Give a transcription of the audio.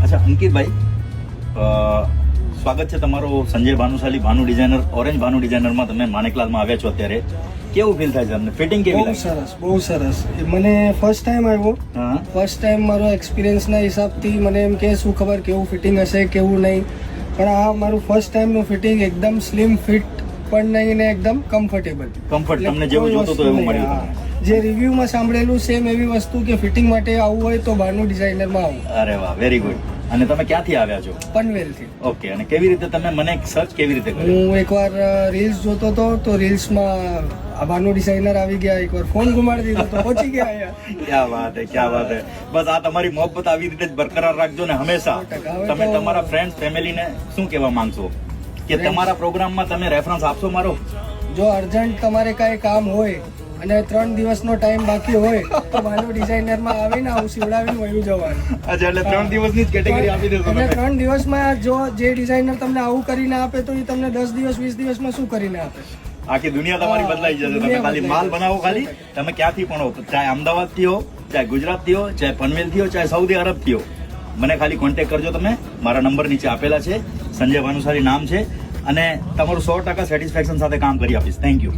અચ્છા અંકિતભાઈ, સ્વાગત છે તમારો સંજય ભાનુશાલી ભાનુ ડિઝાઇનર, ઓરેન્જ ભાનુ ડિઝાઇનરમાં તમે માણેકલાલમાં આવ્યા છો અત્યારે. કેવું ફીલ થાય છે તમને? ફિટિંગ કેવી બહુ લાગે? સરસ, બહુ સરસ. મને ફર્સ્ટ ટાઈમ આવ્યો. હા, ફર્સ્ટ ટાઈમ મારો એક્સપિરિયન્સના હિસાબથી મને એમ કે શું ખબર કેવું ફિટિંગ હશે કેવું નહીં, પણ આ મારું ફર્સ્ટ ટાઈમનું ફિટિંગ એકદમ સ્લિમ ફિટ પણ નહીં ને એકદમ કમ્ફર્ટેબલ. કમ્ફર્ટ તમને જેવું જોતું હતું એવું મળ્યું તમને? જે રિવ્યુમાં સાંભળેલું સેમ એવી વસ્તુ કે ફિટિંગ માટે આવવું હોય તો ભાનુ ડિઝાઇનરમાં આવું. અરે વાહ, વેરી ગુડ. અને તમે ક્યાંથી આવ્યા છો? પનવેલથી. ઓકે, અને કેવી રીતે તમે મને સર્ચ કેવી રીતે કર્યું? હું એકવાર રીલ્સ જોતો હતો તો રીલ્સમાં આ ભાનુ ડિઝાઇનર આવી ગયા, એકવાર ફોન ઘુમાડી દીધો તો પહોંચી ગયા અહીંયા. ક્યાં વાત હે, ક્યાં વાત હે. બસ આ તમારી મોહબ્બત આવી રીતે જ બરકરાર રાખજો ને હંમેશા. 100%. તમે તમારા ફ્રેન્ડ્સ ફેમિલીને શું કહેવા માંગશો કે તમારા પ્રોગ્રામમાં તમે રેફરન્સ આપશો મારો? જો અર્જન્ટ તમારે કાંઈ કામ હોય અને 3 દિવસનો ટાઈમ બાકી હોય તો ભાનુ ડિઝાઇનરમાં આવીને આવું સીવડાવીને વયું જવાનું. અચ્છા, એટલે 3 દિવસની જ કેટેગરી આપી દેશો એટલે તમે? 3 દિવસમાં જો જે ડિઝાઇનર તમને આવું કરીને આપે તો એ તમને 10 દિવસ 20 દિવસમાં શું કરીને આપે? આખી દુનિયા તમારી બદલાઈ જશે. તમે દુનિયા ખાલી માલ બદલાઈ બનાવો, ખાલી તમે ક્યાંથી પણ હો, ચાહે અમદાવાદ થી હો, ચાહે ગુજરાત થી હો, ચાહે પનવેલ થી હો, ચાહે સાઉદી અરબ થી હો, મને ખાલી કોન્ટેક્ટ કરજો તમે. મારા નંબર નીચે આપેલા છે, સંજય ભાનુશાલી નામ છે, અને તમારું 100% સેટિસ્ફેક્શન સાથે કામ કરી આપીશ. Thank you.